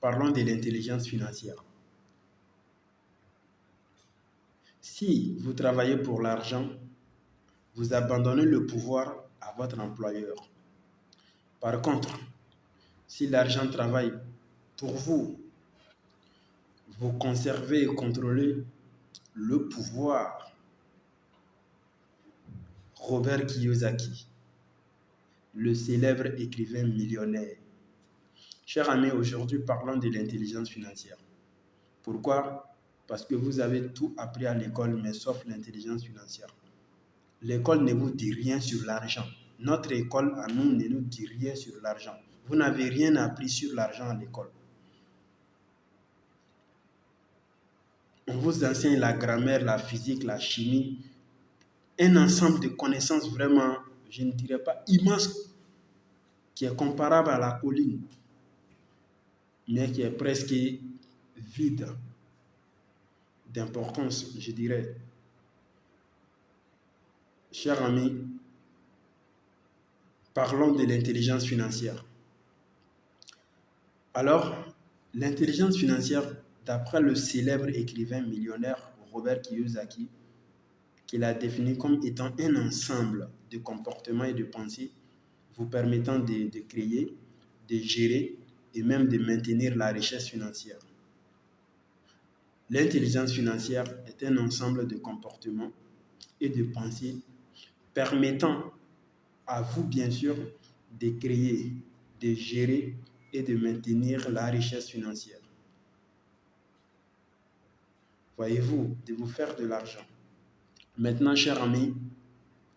Parlons de l'intelligence financière. Si vous travaillez pour l'argent, vous abandonnez le pouvoir à votre employeur. Par contre, si l'argent travaille pour vous, vous conservez et contrôlez le pouvoir. Robert Kiyosaki, le célèbre écrivain millionnaire. Chers amis, aujourd'hui parlons de l'intelligence financière. Pourquoi? Parce que vous avez tout appris à l'école, mais sauf l'intelligence financière. L'école ne vous dit rien sur l'argent. Notre école à nous ne nous dit rien sur l'argent. Vous n'avez rien appris sur l'argent à l'école. On vous enseigne la grammaire, la physique, la chimie, un ensemble de connaissances vraiment, je ne dirais pas immense, qui est comparable à la colline, mais qui est presque vide d'importance, je dirais. Chers amis, parlons de l'intelligence financière. Alors, l'intelligence financière, d'après le célèbre écrivain millionnaire Robert Kiyosaki, qu'il a défini comme étant un ensemble de comportements et de pensées vous permettant de créer, de gérer et même de maintenir la richesse financière. L'intelligence financière est un ensemble de comportements et de pensées permettant à vous, bien sûr, de créer, de gérer et de maintenir la richesse financière. Voyez-vous, de vous faire de l'argent. Maintenant, chers amis,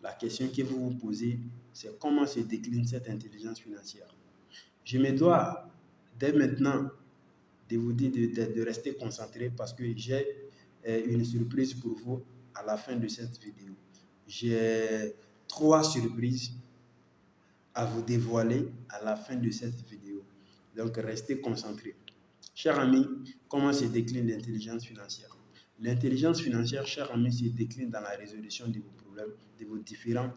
la question que vous vous posez, c'est comment se décline cette intelligence financière. Je me dois, dès maintenant, de vous dire de rester concentré parce que j'ai une surprise pour vous à la fin de cette vidéo. J'ai 3 surprises à vous dévoiler à la fin de cette vidéo. Donc, restez concentrés. Chers amis, comment se décline l'intelligence financière? L'intelligence financière, chers amis, se décline dans la résolution de vos problèmes, de vos différents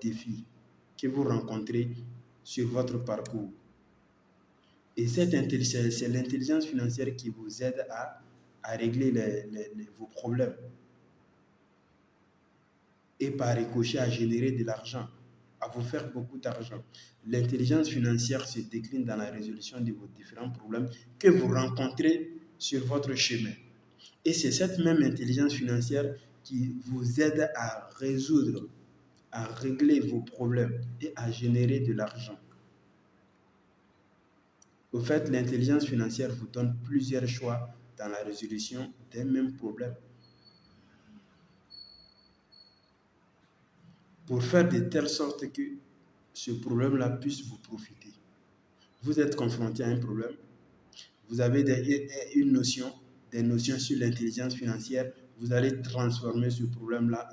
défis que vous rencontrez sur votre parcours. Et c'est l'intelligence financière qui vous aide à régler vos problèmes. Et par ricochet à générer de l'argent, à vous faire beaucoup d'argent. L'intelligence financière se décline dans la résolution de vos différents problèmes que vous rencontrez sur votre chemin. Et c'est cette même intelligence financière qui vous aide à résoudre, à régler vos problèmes et à générer de l'argent. Au fait, l'intelligence financière vous donne plusieurs choix dans la résolution d'un même problème. Pour faire de telle sorte que ce problème-là puisse vous profiter. Vous êtes confronté à un problème, vous avez des notions sur l'intelligence financière, vous allez transformer ce problème-là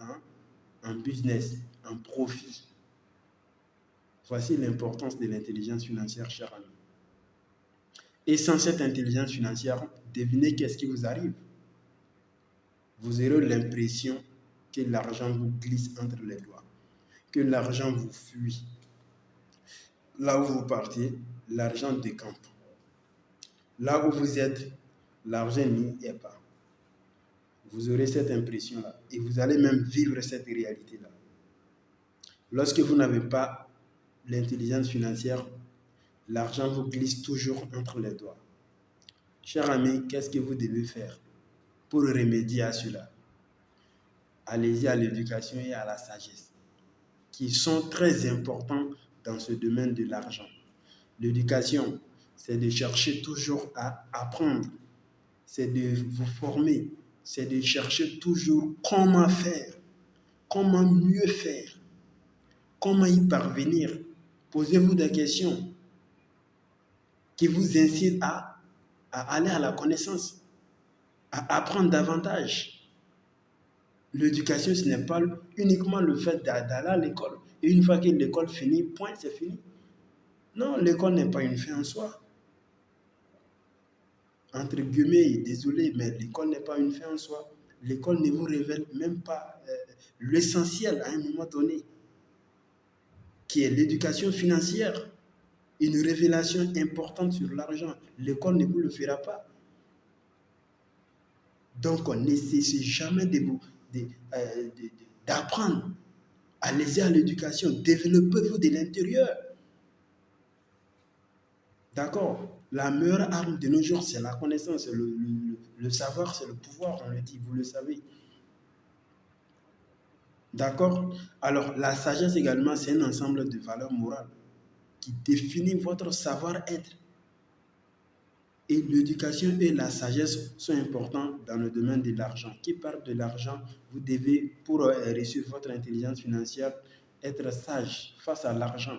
en business, en profit. Voici l'importance de l'intelligence financière, chers amis. Et sans cette intelligence financière, devinez qu'est-ce qui vous arrive. Vous aurez l'impression que l'argent vous glisse entre les doigts, que l'argent vous fuit. Là où vous partez, l'argent décampe. Là où vous êtes, l'argent n'y est pas. Vous aurez cette impression-là et vous allez même vivre cette réalité-là. Lorsque vous n'avez pas l'intelligence financière, l'argent vous glisse toujours entre les doigts. Chers amis, qu'est-ce que vous devez faire pour remédier à cela? Allez-y à l'éducation et à la sagesse, qui sont très importants dans ce domaine de l'argent. L'éducation, c'est de chercher toujours à apprendre, c'est de vous former, c'est de chercher toujours comment faire, comment mieux faire, comment y parvenir. Posez-vous des questions qui vous incitent à aller à la connaissance, à apprendre davantage. L'éducation, ce n'est pas uniquement le fait d'aller à l'école. Et une fois que l'école finit, point, c'est fini. Non, l'école n'est pas une fin en soi. Entre guillemets, désolé, mais l'école n'est pas une fin en soi. L'école ne vous révèle même pas l'essentiel à un moment donné, qui est l'éducation financière. une révélation importante sur l'argent. L'école ne vous le fera pas. Donc, ne cessez jamais d'apprendre. Allez-y à l'éducation. Développez-vous de l'intérieur. D'accord? La meilleure arme de nos jours, c'est la connaissance, le savoir, c'est le pouvoir, on le dit, vous le savez. D'accord? Alors, la sagesse également, c'est un ensemble de valeurs morales qui définit votre savoir-être. Et l'éducation et la sagesse sont importants dans le domaine de l'argent. Qui parle de l'argent, vous devez, pour réussir votre intelligence financière, être sage face à l'argent.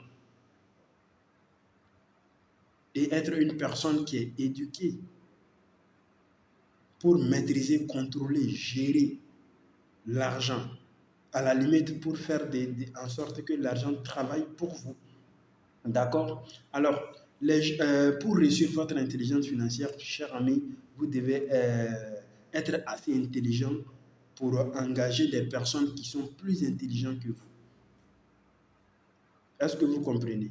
Et être une personne qui est éduquée pour maîtriser, contrôler, gérer l'argent. À la limite, pour faire en sorte que l'argent travaille pour vous. D'accord? Alors, pour réussir votre intelligence financière, cher ami, vous devez être assez intelligent pour engager des personnes qui sont plus intelligentes que vous. Est-ce que vous comprenez?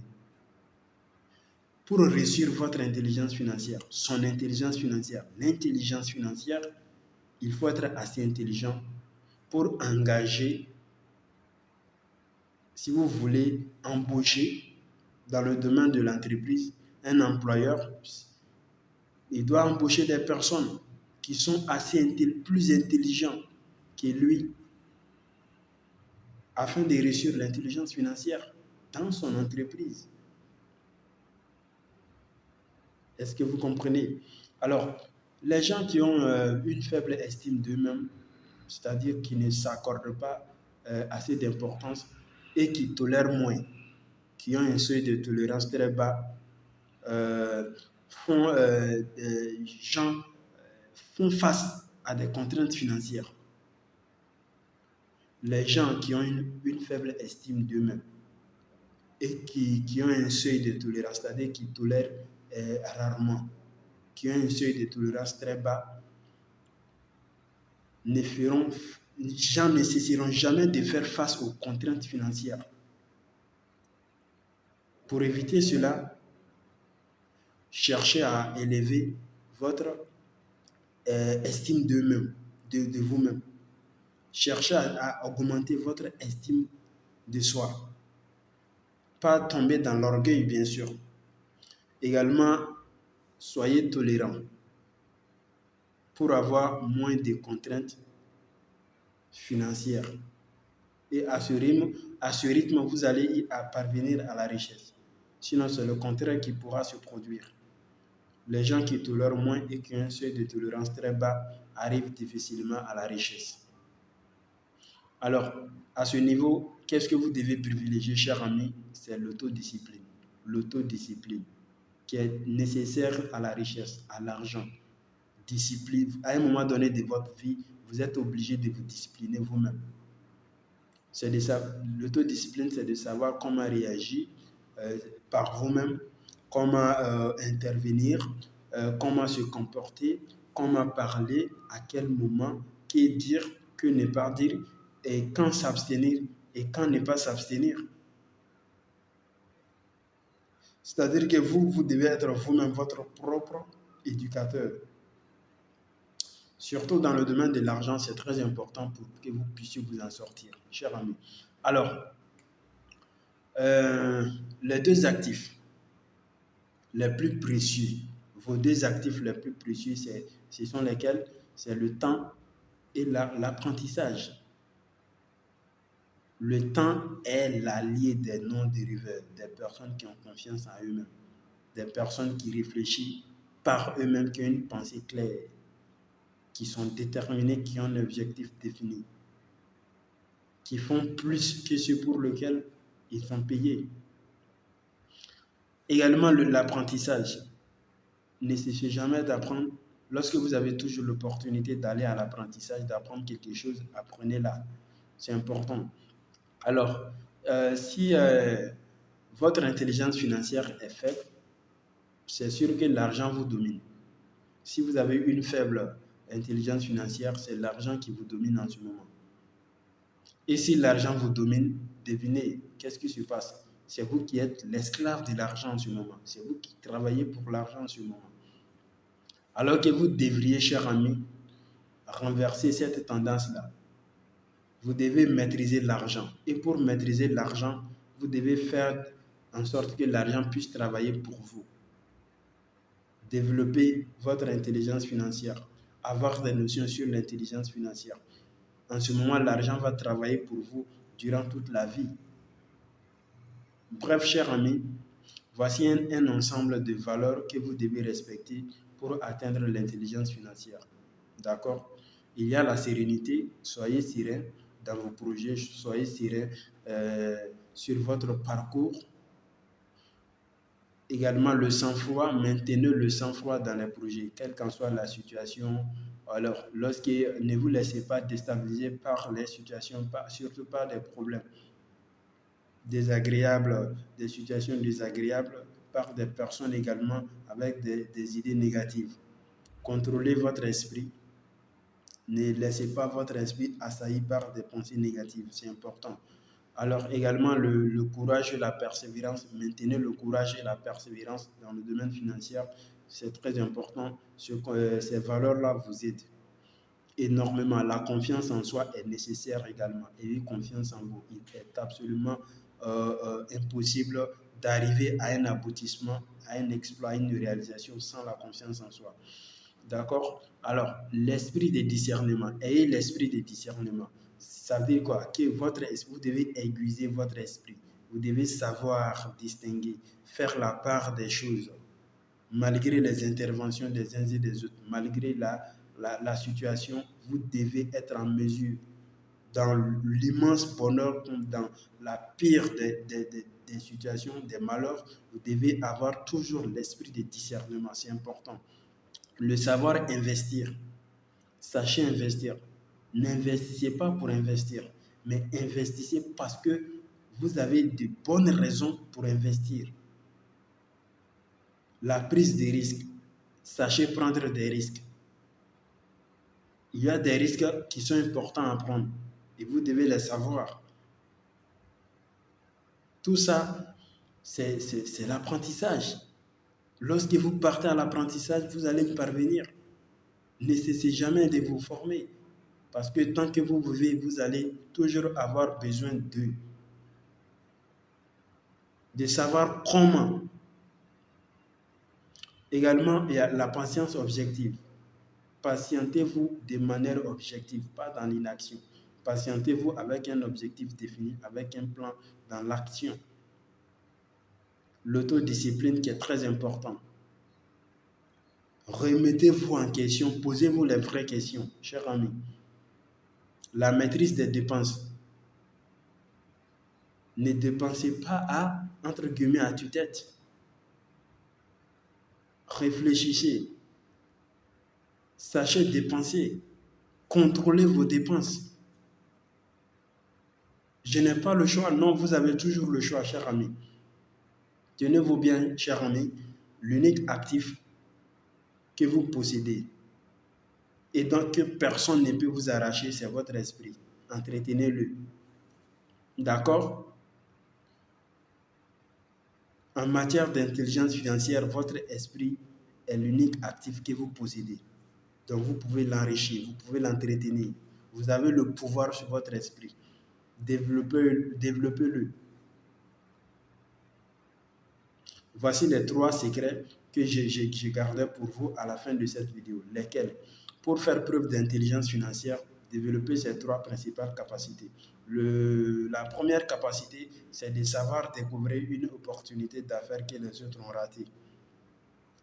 Pour réussir votre intelligence financière, son intelligence financière, l'intelligence financière, il faut être assez intelligent pour engager, si vous voulez embaucher dans le domaine de l'entreprise, un employeur, il doit embaucher des personnes qui sont plus intelligentes que lui afin de réussir l'intelligence financière dans son entreprise. Est-ce que vous comprenez? Alors, les gens qui ont une faible estime d'eux-mêmes, c'est-à-dire qui ne s'accordent pas assez d'importance et qui tolèrent moins, qui ont un seuil de tolérance très bas, font face à des contraintes financières. Les gens qui ont une faible estime d'eux-mêmes et qui ont un seuil de tolérance, c'est-à-dire qui tolèrent rarement, qui ont un seuil de tolérance très bas, ne cesseront jamais de faire face aux contraintes financières. Pour éviter cela, cherchez à élever votre estime d'eux-mêmes, de vous-même. Cherchez à augmenter votre estime de soi. Pas tomber dans l'orgueil, bien sûr. Également, soyez tolérants pour avoir moins de contraintes financières. Et à ce rythme, vous allez parvenir à la richesse. Sinon, c'est le contraire qui pourra se produire. Les gens qui tolèrent moins et qui ont un seuil de tolérance très bas arrivent difficilement à la richesse. Alors, à ce niveau, qu'est-ce que vous devez privilégier, cher ami? C'est l'autodiscipline. L'autodiscipline qui est nécessaire à la richesse, à l'argent. Discipline. À un moment donné de votre vie, vous êtes obligé de vous discipliner vous-même. L'autodiscipline, c'est de savoir comment réagir par vous-même, comment intervenir, comment se comporter, comment parler, à quel moment, que dire, que ne pas dire, et quand s'abstenir et quand ne pas s'abstenir. C'est-à-dire que vous devez être vous-même votre propre éducateur. Surtout dans le domaine de l'argent, c'est très important pour que vous puissiez vous en sortir, cher ami. Alors, les deux actifs les plus précieux, vos deux actifs les plus précieux, ce sont lesquels? C'est le temps et l'apprentissage. Le temps est l'allié des non-dériveurs, des personnes qui ont confiance en eux-mêmes, des personnes qui réfléchissent par eux-mêmes, qui ont une pensée claire, qui sont déterminés, qui ont un objectif défini, qui font plus que ce pour lequel ils sont payés. Également, l'apprentissage. Ne cessez jamais d'apprendre. Lorsque vous avez toujours l'opportunité d'aller à l'apprentissage, d'apprendre quelque chose, apprenez-la. C'est important. Alors, si votre intelligence financière est faible, c'est sûr que l'argent vous domine. Si vous avez une faible intelligence financière, c'est l'argent qui vous domine en ce moment. Et si l'argent vous domine, devinez, qu'est-ce qui se passe? C'est vous qui êtes l'esclave de l'argent en ce moment. C'est vous qui travaillez pour l'argent en ce moment. Alors que vous devriez, cher ami, renverser cette tendance-là. Vous devez maîtriser l'argent. Et pour maîtriser l'argent, vous devez faire en sorte que l'argent puisse travailler pour vous. Développer votre intelligence financière. Avoir des notions sur l'intelligence financière. En ce moment, l'argent va travailler pour vous durant toute la vie. Bref, chers amis, voici un ensemble de valeurs que vous devez respecter pour atteindre l'intelligence financière. D'accord? Il y a la sérénité, soyez serein dans vos projets, soyez serein sur votre parcours. Également le sang-froid, maintenez le sang-froid dans les projets, quelle qu'en soit la situation. Alors, ne vous laissez pas déstabiliser par les situations, surtout par des problèmes désagréables, des situations désagréables, par des personnes également avec des idées négatives. Contrôlez votre esprit. Ne laissez pas votre esprit assailli par des pensées négatives, c'est important. Alors également le courage et la persévérance, maintenez le courage et la persévérance dans le domaine financier, c'est très important. Ces valeurs-là vous aident énormément. La confiance en soi est nécessaire également. Ayez confiance en vous. Il est absolument impossible d'arriver à un aboutissement, à un exploit, à une réalisation sans la confiance en soi. D'accord? Alors, l'esprit de discernement. Ayez l'esprit de discernement. Ça veut dire quoi? Que vous devez aiguiser votre esprit. Vous devez savoir distinguer, faire la part des choses. Malgré les interventions des uns et des autres, malgré la situation, vous devez être en mesure, dans l'immense bonheur comme dans la pire des situations, des malheurs, vous devez avoir toujours l'esprit de discernement. C'est important. Le savoir investir. Sachez investir. N'investissez pas pour investir, mais investissez parce que vous avez de bonnes raisons pour investir. La prise de risques. Sachez prendre des risques. Il y a des risques qui sont importants à prendre et vous devez les savoir. Tout ça, c'est l'apprentissage. Lorsque vous partez à l'apprentissage, vous allez y parvenir. Ne cessez jamais de vous former. Parce que tant que vous vivez, vous allez toujours avoir besoin de savoir comment. Également, il y a la patience objective. Patientez-vous de manière objective, pas dans l'inaction. Patientez-vous avec un objectif défini, avec un plan dans l'action. L'autodiscipline qui est très important. Remettez-vous en question, posez-vous les vraies questions, chers amis. La maîtrise des dépenses. Ne dépensez pas entre guillemets, à tue-tête. Réfléchissez. Sachez dépenser. Contrôlez vos dépenses. Je n'ai pas le choix. Non, vous avez toujours le choix, cher ami. Tenez-vous bien, cher ami. L'unique actif que vous possédez et donc que personne ne peut vous arracher, c'est votre esprit. Entretenez-le. D'accord? En matière d'intelligence financière, votre esprit est l'unique actif que vous possédez. Donc vous pouvez l'enrichir, vous pouvez l'entretenir. Vous avez le pouvoir sur votre esprit. Développez-le. Voici les 3 secrets que j'ai gardés pour vous à la fin de cette vidéo. Lesquels? Pour faire preuve d'intelligence financière, développer ces 3 principales capacités. La première capacité, c'est de savoir découvrir une opportunité d'affaires que les autres ont ratée.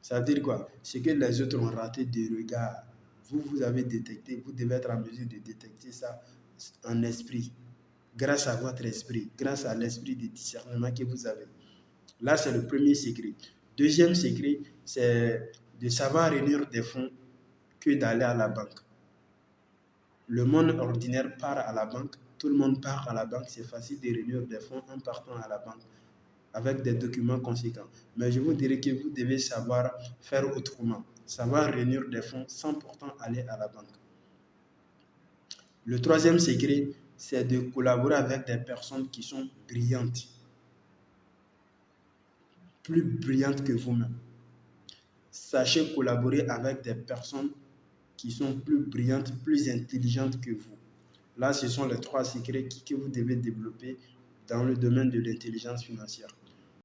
Ça veut dire quoi? Ce que les autres ont raté de regard, vous avez détecté, vous devez être en mesure de détecter ça en esprit, grâce à votre esprit, grâce à l'esprit de discernement que vous avez. Là, c'est le premier secret. Deuxième secret, c'est de savoir réunir des fonds que d'aller à la banque. Le monde ordinaire part à la banque, tout le monde part à la banque, c'est facile de réunir des fonds en partant à la banque avec des documents conséquents. Mais je vous dirais que vous devez savoir faire autrement, savoir réunir des fonds sans pourtant aller à la banque. Le troisième secret, c'est de collaborer avec des personnes qui sont brillantes. plus brillantes que vous-même. Sachez collaborer avec des personnes qui sont plus brillantes, plus intelligentes que vous. Là, ce sont les 3 secrets que vous devez développer dans le domaine de l'intelligence financière.